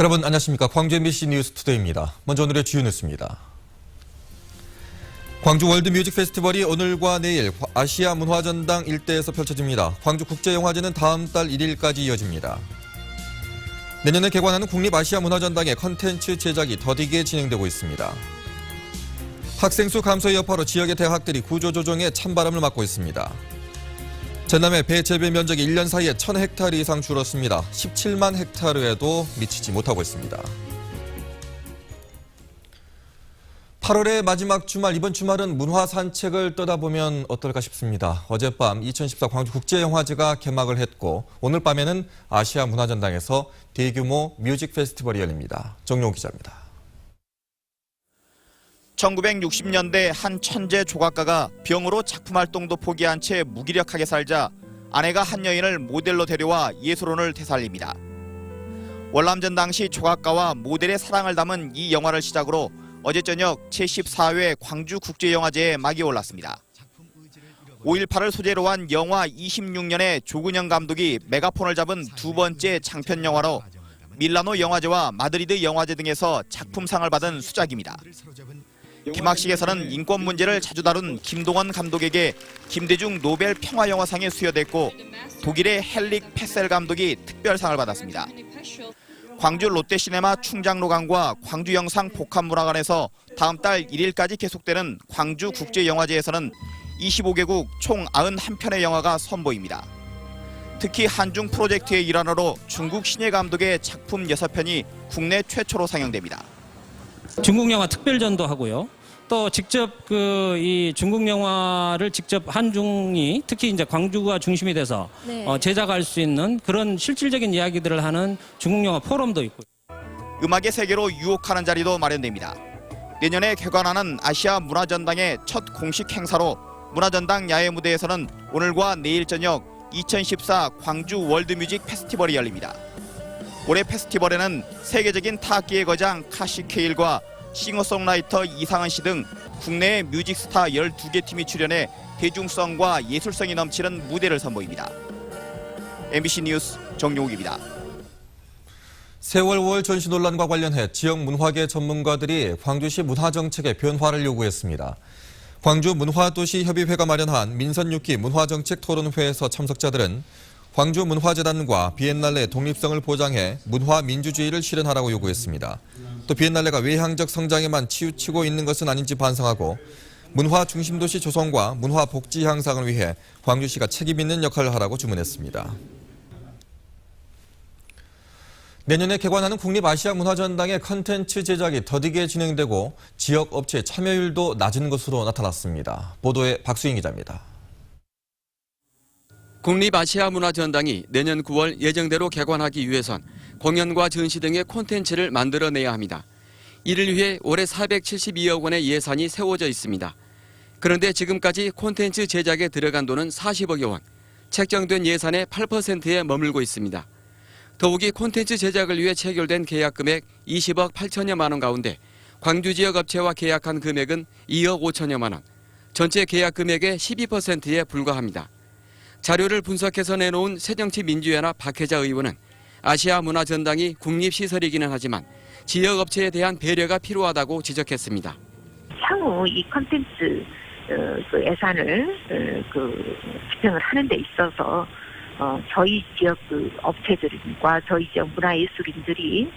여러분 안녕하십니까. 광주 MBC 뉴스투데이입니다. 먼저 오늘의 주요 뉴스입니다. 광주 월드뮤직 페스티벌이 오늘과 내일 아시아 문화전당 일대에서 펼쳐집니다. 광주국제영화제는 다음 달 1일까지 이어집니다. 내년에 개관하는 국립아시아문화전당의 컨텐츠 제작이 더디게 진행되고 있습니다. 학생 수 감소의 여파로 지역의 대학들이 구조조정에 찬바람을 맞고 있습니다. 전남의 배 재배 면적이 1년 사이에 1000헥타르 이상 줄었습니다. 17만 헥타르에도 미치지 못하고 있습니다. 8월의 마지막 주말, 이번 주말은 문화 산책을 떠나보면 어떨까 싶습니다. 어젯밤 2014 광주국제영화제가 개막을 했고 오늘 밤에는 아시아 문화전당에서 대규모 뮤직 페스티벌이 열립니다. 정용 기자입니다. 1960년대 한 천재 조각가가 병으로 작품 활동도 포기한 채 무기력하게 살자 아내가 한 여인을 모델로 데려와 예술혼을 되살립니다. 월남전 당시 조각가와 모델의 사랑을 담은 이 영화를 시작으로 어제 저녁 제14회 광주국제영화제에 막이 올랐습니다. 5.18을 소재로 한 영화 26년에 조근영 감독이 메가폰을 잡은 두 번째 장편 영화로 밀라노 영화제와 마드리드 영화제 등에서 작품상을 받은 수작입니다. 개막식에서는 인권 문제를 자주 다룬 김동원 감독에게 김대중 노벨 평화영화상이 수여됐고 독일의 헬릭 페셀 감독이 특별상을 받았습니다. 광주 롯데시네마 충장로강과 광주영상 복합문화관에서 다음 달 1일까지 계속되는 광주국제영화제에서는 25개국 총 91편의 영화가 선보입니다. 특히 한중 프로젝트의 일환으로 중국 신예 감독의 작품 6편이 국내 최초로 상영됩니다. 중국 영화 특별전도 하고요. 또 직접 이 중국 영화를 직접 한중이 특히 이제 광주가 중심이 돼서 제작할 수 있는 그런 실질적인 이야기들을 하는 중국 영화 포럼도 있고. 음악의 세계로 유혹하는 자리도 마련됩니다. 내년에 개관하는 아시아 문화전당의 첫 공식 행사로 문화전당 야외 무대에서는 오늘과 내일 저녁 2014 광주 월드뮤직 페스티벌이 열립니다. 올해 페스티벌에는 세계적인 타악기의 거장 카시케일과 싱어송라이터 이상은 씨 등 국내의 뮤직 스타 12개 팀이 출연해 대중성과 예술성이 넘치는 무대를 선보입니다. MBC 뉴스 정용욱입니다. 세월 5월 전시 논란과 관련해 지역 문화계 전문가들이 광주시 문화정책의 변화를 요구했습니다. 광주 문화도시협의회가 마련한 민선 6기 문화정책 토론회에서 참석자들은 광주 문화재단과 비엔날레 독립성을 보장해 문화 민주주의를 실현하라고 요구했습니다. 또 비엔날레가 외향적 성장에만 치우치고 있는 것은 아닌지 반성하고 문화 중심도시 조성과 문화 복지 향상을 위해 광주시가 책임 있는 역할을 하라고 주문했습니다. 내년에 개관하는 국립아시아문화전당의 컨텐츠 제작이 더디게 진행되고 지역 업체 참여율도 낮은 것으로 나타났습니다. 보도에 박수인 기자입니다. 국립아시아문화전당이 내년 9월 예정대로 개관하기 위해선 공연과 전시 등의 콘텐츠를 만들어내야 합니다. 이를 위해 올해 472억 원의 예산이 세워져 있습니다. 그런데 지금까지 콘텐츠 제작에 들어간 돈은 40억여 원, 책정된 예산의 8%에 머물고 있습니다. 더욱이 콘텐츠 제작을 위해 체결된 계약 금액 20억 8천여만 원 가운데 광주 지역 업체와 계약한 금액은 2억 5천여만 원, 전체 계약 금액의 12%에 불과합니다. 자료를 분석해서 내놓은 새정치민주연합 박혜자 의원은 아시아 문화전당이 국립시설이기는 하지만 지역업체에 대한 배려가 필요하다고 지적했습니다. 향후 이 콘텐츠 예산을 집행을 하는 데 있어서 저희 지역 업체들과 저희 지역 문화예술인들이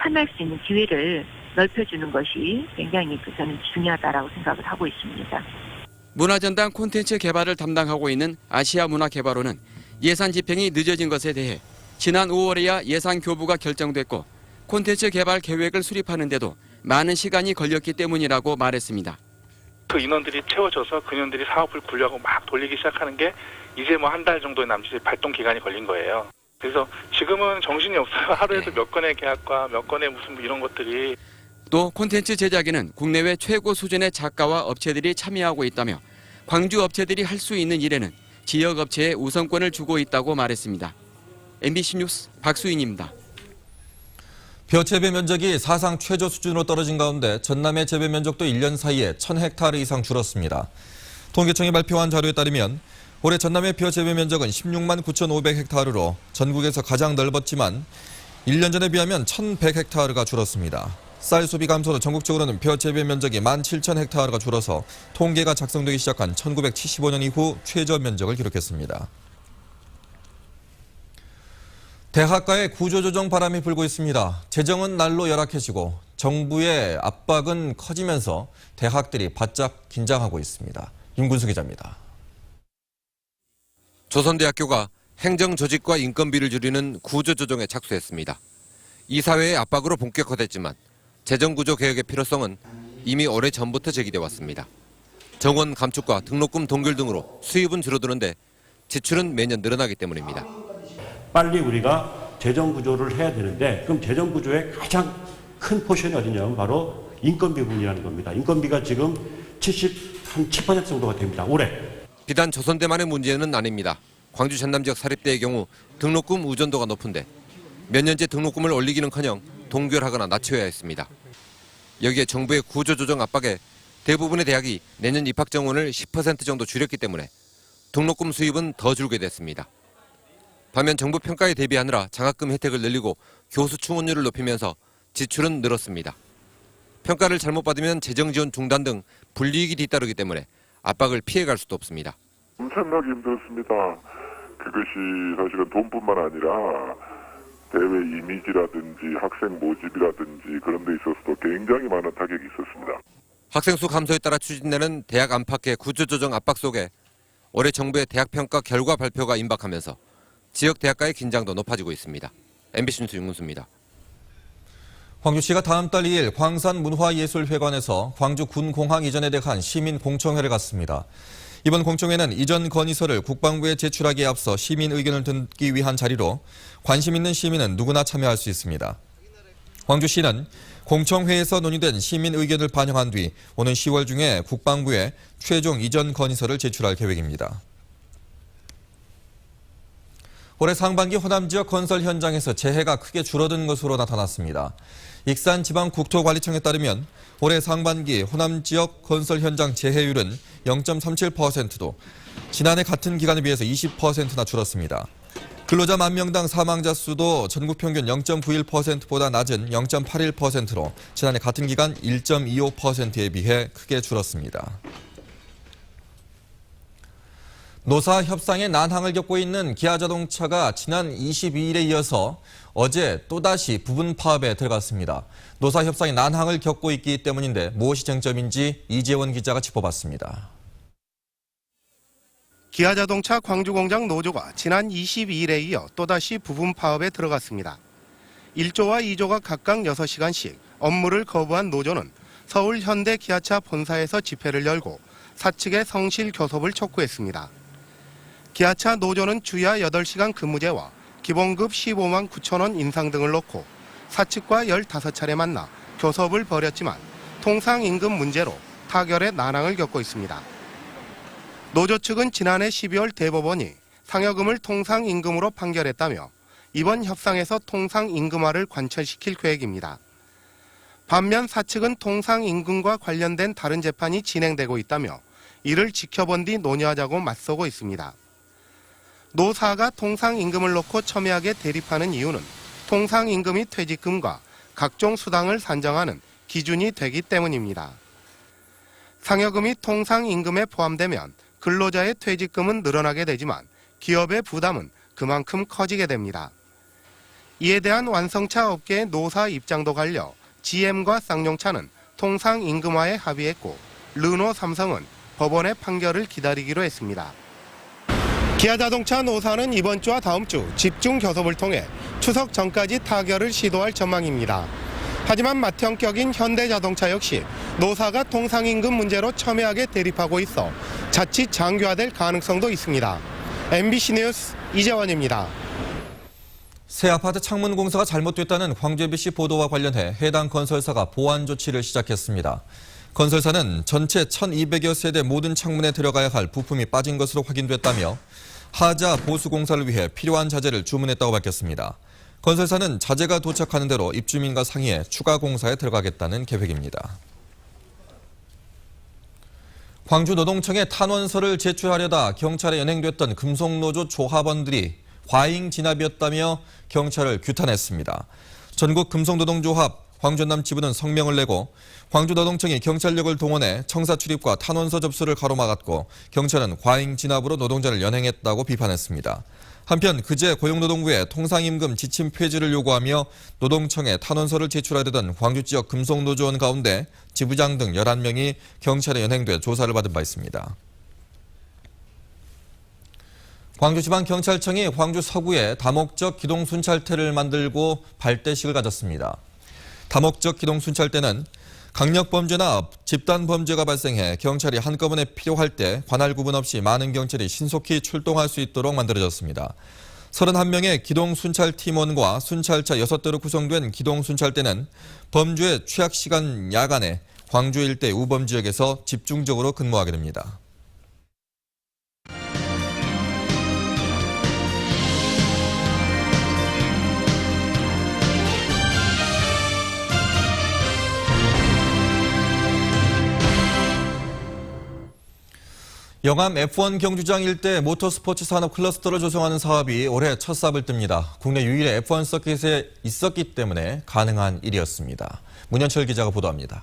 참여할 수 있는 기회를 넓혀주는 것이 굉장히 저는 중요하다라고 생각을 하고 있습니다. 문화전당 콘텐츠 개발을 담당하고 있는 아시아문화개발원은 예산 집행이 늦어진 것에 대해 지난 5월에야 예산 교부가 결정됐고 콘텐츠 개발 계획을 수립하는데도 많은 시간이 걸렸기 때문이라고 말했습니다. 그 인원들이 채워져서 그년들이 사업을 굴려고 막 돌리기 시작하는 게 이제 뭐 한 달 정도의 남짓 발동 기간이 걸린 거예요. 그래서 지금은 정신이 없어요. 하루에도 몇 건의 계약과 몇 건의 무슨 이런 것들이. 또 콘텐츠 제작에는 국내외 최고 수준의 작가와 업체들이 참여하고 있다며 광주 업체들이 할 수 있는 일에는 지역 업체에 우선권을 주고 있다고 말했습니다. MBC 뉴스 박수인입니다. 벼 재배 면적이 사상 최저 수준으로 떨어진 가운데 전남의 재배 면적도 1년 사이에 1000헥타르 이상 줄었습니다. 통계청이 발표한 자료에 따르면 올해 전남의 벼 재배 면적은 16만 9,500헥타르로 전국에서 가장 넓었지만 1년 전에 비하면 1,100헥타르가 줄었습니다. 쌀 소비 감소로 전국적으로는 벼 재배 면적이 17,000헥타르가 줄어서 통계가 작성되기 시작한 1975년 이후 최저 면적을 기록했습니다. 대학가에 구조조정 바람이 불고 있습니다. 재정은 날로 열악해지고 정부의 압박은 커지면서 대학들이 바짝 긴장하고 있습니다. 윤군수 기자입니다. 조선대학교가 행정조직과 인건비를 줄이는 구조조정에 착수했습니다. 이사회의 압박으로 본격화됐지만 재정구조 개혁의 필요성은 이미 오래전부터 제기돼 왔습니다. 정원 감축과 등록금 동결 등으로 수입은 줄어드는데 지출은 매년 늘어나기 때문입니다. 빨리 우리가 재정구조를 해야 되는데 그럼 재정구조의 가장 큰 포션이 어디냐면 바로 인건비 부분이라는 겁니다. 인건비가 지금 7% 정도가 됩니다. 올해. 비단 조선대만의 문제는 아닙니다. 광주 전남 지역 사립대의 경우 등록금 의존도가 높은데 몇 년째 등록금을 올리기는커녕 동결하거나 낮춰야 했습니다. 여기에 정부의 구조조정 압박에 대부분의 대학이 내년 입학 정원을 10% 정도 줄였기 때문에 등록금 수입은 더 줄게 됐습니다. 반면 정부 평가에 대비하느라 장학금 혜택을 늘리고 교수 충원율을 높이면서 지출은 늘었습니다. 평가를 잘못 받으면 재정 지원 중단 등 불이익이 뒤따르기 때문에 압박을 피해갈 수도 없습니다. 엄청나게 힘들었습니다. 그것이 사실은 돈뿐만 아니라 대외 이미지라든지 학생 모집이라든지 그런 데 있어서도 굉장히 많은 타격이 있었습니다. 학생 수 감소에 따라 추진되는 대학 안팎의 구조조정 압박 속에 올해 정부의 대학평가 결과 발표가 임박하면서 지역 대학가의 긴장도 높아지고 있습니다. MBC 뉴스 윤문수입니다. 광주시가 다음 달 2일 광산문화예술회관에서 광주 군공항 이전에 대한 시민 공청회를 갖습니다. 이번 공청회는 이전 건의서를 국방부에 제출하기에 앞서 시민 의견을 듣기 위한 자리로 관심 있는 시민은 누구나 참여할 수 있습니다. 광주시는 공청회에서 논의된 시민 의견을 반영한 뒤 오는 10월 중에 국방부에 최종 이전 건의서를 제출할 계획입니다. 올해 상반기 호남 지역 건설 현장에서 재해가 크게 줄어든 것으로 나타났습니다. 익산지방국토관리청에 따르면 올해 상반기 호남 지역 건설 현장 재해율은 0.37%도 지난해 같은 기간에 비해서 20%나 줄었습니다. 근로자 만 명당 사망자 수도 전국 평균 0.91%보다 낮은 0.81%로 지난해 같은 기간 1.25%에 비해 크게 줄었습니다. 노사 협상의 난항을 겪고 있는 기아자동차가 지난 22일에 이어서 어제 또다시 부분 파업에 들어갔습니다. 노사 협상의 난항을 겪고 있기 때문인데 무엇이 쟁점인지 이재원 기자가 짚어봤습니다. 기아자동차 광주공장 노조가 지난 22일에 이어 또다시 부분 파업에 들어갔습니다. 1조와 2조가 각각 6시간씩 업무를 거부한 노조는 서울 현대 기아차 본사에서 집회를 열고 사측의 성실 교섭을 촉구했습니다. 기아차 노조는 주야 8시간 근무제와 기본급 15만 9천 원 인상 등을 놓고 사측과 15차례 만나 교섭을 벌였지만 통상임금 문제로 타결의 난항을 겪고 있습니다. 노조 측은 지난해 12월 대법원이 상여금을 통상임금으로 판결했다며 이번 협상에서 통상임금화를 관철시킬 계획입니다. 반면 사측은 통상임금과 관련된 다른 재판이 진행되고 있다며 이를 지켜본 뒤 논의하자고 맞서고 있습니다. 노사가 통상임금을 놓고 첨예하게 대립하는 이유는 통상임금이 퇴직금과 각종 수당을 산정하는 기준이 되기 때문입니다. 상여금이 통상임금에 포함되면 근로자의 퇴직금은 늘어나게 되지만 기업의 부담은 그만큼 커지게 됩니다. 이에 대한 완성차 업계의 노사 입장도 갈려 GM과 쌍용차는 통상임금화에 합의했고 르노 삼성은 법원의 판결을 기다리기로 했습니다. 기아자동차 노사는 이번 주와 다음 주 집중 교섭을 통해 추석 전까지 타결을 시도할 전망입니다. 하지만 맏형격인 현대자동차 역시 노사가 통상임금 문제로 첨예하게 대립하고 있어 자칫 장기화될 가능성도 있습니다. MBC 뉴스 이재원입니다. 새 아파트 창문 공사가 잘못됐다는 광주 MBC 보도와 관련해 해당 건설사가 보완 조치를 시작했습니다. 건설사는 전체 1,200여 세대 모든 창문에 들어가야 할 부품이 빠진 것으로 확인됐다며 하자 보수 공사를 위해 필요한 자재를 주문했다고 밝혔습니다. 건설사는 자재가 도착하는 대로 입주민과 상의해 추가 공사에 들어가겠다는 계획입니다. 광주 노동청에 탄원서를 제출하려다 경찰에 연행됐던 금속노조 조합원들이 과잉 진압이었다며 경찰을 규탄했습니다. 전국금속노동조합 광주남 지부는 성명을 내고 광주노동청이 경찰력을 동원해 청사 출입과 탄원서 접수를 가로막았고 경찰은 과잉 진압으로 노동자를 연행했다고 비판했습니다. 한편 그제 고용노동부에 통상임금 지침 폐지를 요구하며 노동청에 탄원서를 제출하려던 광주 지역 금속노조원 가운데 지부장 등 11명이 경찰에 연행돼 조사를 받은 바 있습니다. 광주지방경찰청이 광주 서구에 다목적 기동순찰대를 만들고 발대식을 가졌습니다. 다목적 기동순찰대는 강력범죄나 집단범죄가 발생해 경찰이 한꺼번에 필요할 때 관할 구분 없이 많은 경찰이 신속히 출동할 수 있도록 만들어졌습니다. 31명의 기동순찰팀원과 순찰차 6대로 구성된 기동순찰대는 범죄의 취약시간 야간에 광주 일대 우범지역에서 집중적으로 근무하게 됩니다. 영암 F1 경주장 일대 모터스포츠 산업 클러스터를 조성하는 사업이 올해 첫 삽을 뜹니다. 국내 유일의 F1 서킷에 있었기 때문에 가능한 일이었습니다. 문현철 기자가 보도합니다.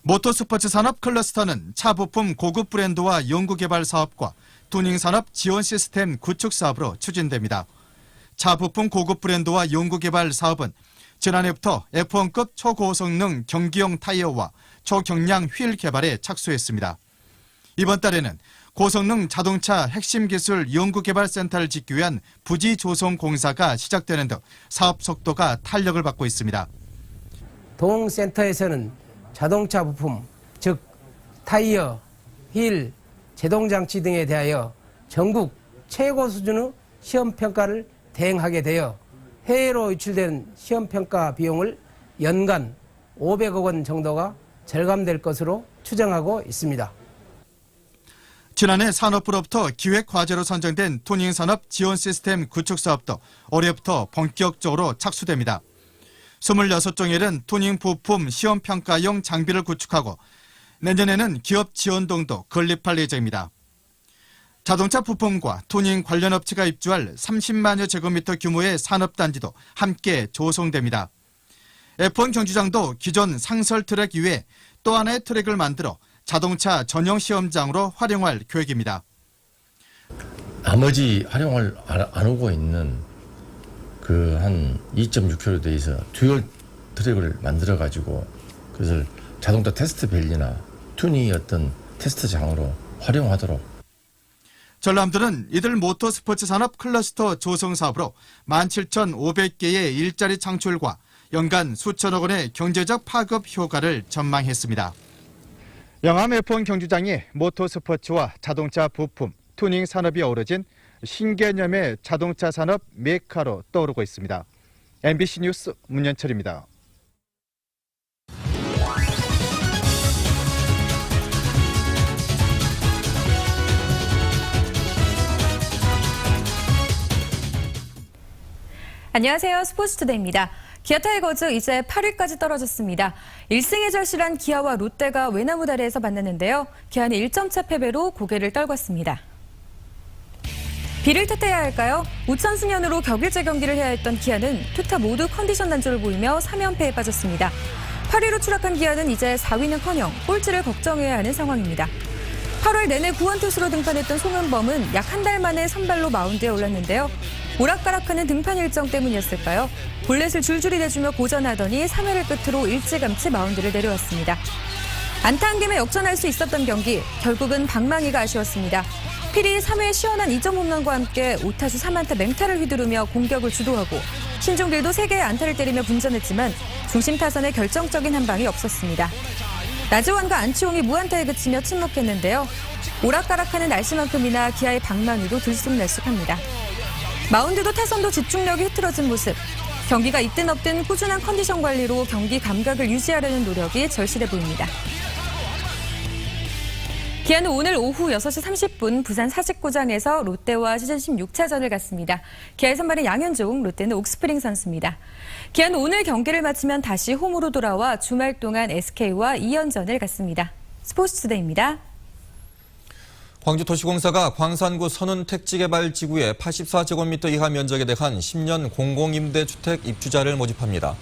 모터스포츠 산업 클러스터는 차 부품 고급 브랜드와 연구개발 사업과 투닝 산업 지원 시스템 구축 사업으로 추진됩니다. 차 부품 고급 브랜드와 연구개발 사업은 지난해부터 F1급 초고성능 경기용 타이어와 초경량 휠 개발에 착수했습니다. 이번 달에는 고성능 자동차 핵심 기술 연구개발센터를 짓기 위한 부지 조성 공사가 시작되는 등 사업 속도가 탄력을 받고 있습니다. 동센터에서는 자동차 부품, 즉 타이어, 휠, 제동장치 등에 대하여 전국 최고 수준의 시험평가를 대행하게 되어 해외로 유출된 시험평가 비용을 연간 500억 원 정도가 절감될 것으로 추정하고 있습니다. 지난해 산업부로부터 기획과제로 선정된 투닝산업 지원 시스템 구축 사업도 올해부터 본격적으로 착수됩니다. 26종일은 투닝 부품 시험평가용 장비를 구축하고 내년에는 기업 지원동도 건립할 예정입니다. 자동차 부품과 투닝 관련 업체가 입주할 30만여 제곱미터 규모의 산업단지도 함께 조성됩니다. F1 경주장도 기존 상설 트랙 이외에 또 하나의 트랙을 만들어 자동차 전용 시험장으로 활용할 계획입니다. 나머지 활용을 안 하고 있는 그 한 2.6km 대에서 듀얼 트랙을 만들어 가지고 그것을 자동차 테스트 밸리나 튜닝 어떤 테스트장으로 활용하도록. 전람들은 이들 모터스포츠 산업 클러스터 조성 사업으로 17,500개의 일자리 창출과 연간 수천억 원의 경제적 파급 효과를 전망했습니다. 영암 F1 경주장이 모터스포츠와 자동차 부품, 투닝 산업이 어우러진 신개념의 자동차 산업 메카로 떠오르고 있습니다. MBC 뉴스 문현철입니다. 안녕하세요. 스포츠투데이입니다. 기아 타이거즈 이제 8위까지 떨어졌습니다. 1승에 절실한 기아와 롯데가 외나무다리에서 만났는데요. 기아는 1점차 패배로 고개를 떨궜습니다. 비를 탓해야 할까요? 우천승연으로 격일제 경기를 해야 했던 기아는 투타 모두 컨디션 단조를 보이며 3연패에 빠졌습니다. 8위로 추락한 기아는 이제 4위는커녕 꼴찌를 걱정해야 하는 상황입니다. 8월 내내 구원투수로 등판했던 송은범은 약 한 달 만에 선발로 마운드에 올랐는데요. 오락가락하는 등판 일정 때문이었을까요? 볼넷을 줄줄이 내주며 고전하더니 3회를 끝으로 일찌감치 마운드를 내려왔습니다. 안타 한 개면 역전할 수 있었던 경기, 결국은 방망이가 아쉬웠습니다. 필이 3회 시원한 2점 홈런과 함께 5타수 3안타 맹타를 휘두르며 공격을 주도하고 신종길도 3개의 안타를 때리며 분전했지만 중심 타선의 결정적인 한 방이 없었습니다. 나즈완과 안치홍이 무안타에 그치며 침묵했는데요. 오락가락하는 날씨만큼이나 기아의 방망이도 들쑥날쑥합니다. 마운드도 타선도 집중력이 흐트러진 모습. 경기가 있든 없든 꾸준한 컨디션 관리로 경기 감각을 유지하려는 노력이 절실해 보입니다. 기아는 오늘 오후 6시 30분 부산 사직구장에서 롯데와 시즌 16차전을 갖습니다. 기아의 선발은 양현종, 롯데는 옥스프링 선수입니다. 기아는 오늘 경기를 마치면 다시 홈으로 돌아와 주말 동안 SK와 2연전을 갖습니다. 스포츠투데이입니다. 광주도시공사가 광산구 선운 택지개발지구의 84제곱미터 이하 면적에 대한 10년 공공임대주택 입주자를 모집합니다.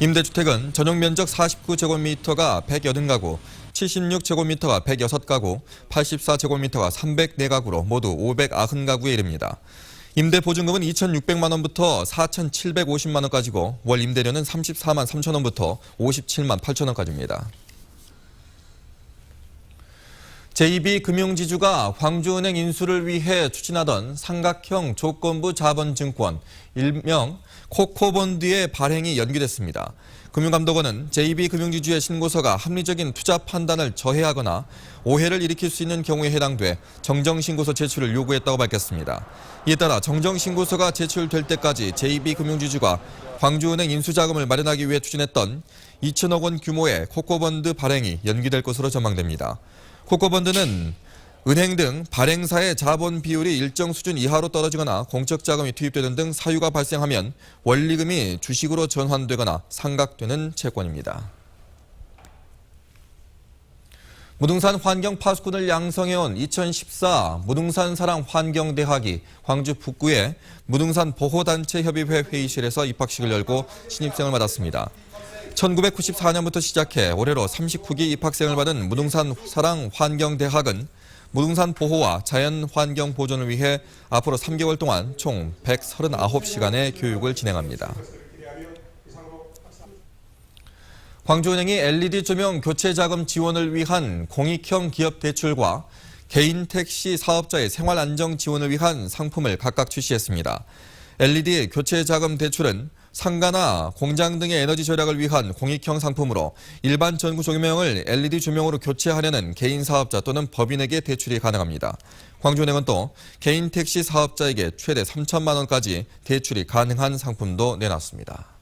임대주택은 전용 면적 49제곱미터가 180가구, 76제곱미터가 106가구, 84제곱미터가 304가구로 모두 590가구에 이릅니다. 임대 보증금은 2,600만 원부터 4,750만 원까지고 월 임대료는 34만 3천 원부터 57만 8천 원까지입니다. 제2비금융지주가 광주은행 인수를 위해 추진하던 삼각형 조건부 자본증권, 일명 코코본드의 발행이 연기됐습니다. 금융감독원은 제2비금융지주의 신고서가 합리적인 투자 판단을 저해하거나 오해를 일으킬 수 있는 경우에 해당돼 정정신고서 제출을 요구했다고 밝혔습니다. 이에 따라 정정신고서가 제출될 때까지 제2비금융지주가 광주은행 인수자금을 마련하기 위해 추진했던 2천억 원 규모의 코코본드 발행이 연기될 것으로 전망됩니다. 코코본드는 은행 등 발행사의 자본 비율이 일정 수준 이하로 떨어지거나 공적 자금이 투입되는 등 사유가 발생하면 원리금이 주식으로 전환되거나 상각되는 채권입니다. 무등산 환경 파수꾼을 양성해온 2014 무등산 사랑 환경대학이 광주 북구의 무등산 보호단체협의회 회의실에서 입학식을 열고 신입생을 맞았습니다. 1994년부터 시작해 올해로 39기 입학생을 받은 무등산 사랑 환경대학은 무등산 보호와 자연 환경 보존을 위해 앞으로 3개월 동안 총 139시간의 교육을 진행합니다. 광주은행이 LED 조명 교체 자금 지원을 위한 공익형 기업 대출과 개인 택시 사업자의 생활 안정 지원을 위한 상품을 각각 출시했습니다. LED 교체 자금 대출은 상가나 공장 등의 에너지 절약을 위한 공익형 상품으로 일반 전구 조명을 LED 조명으로 교체하려는 개인 사업자 또는 법인에게 대출이 가능합니다. 광주은행은 또 개인 택시 사업자에게 최대 3천만 원까지 대출이 가능한 상품도 내놨습니다.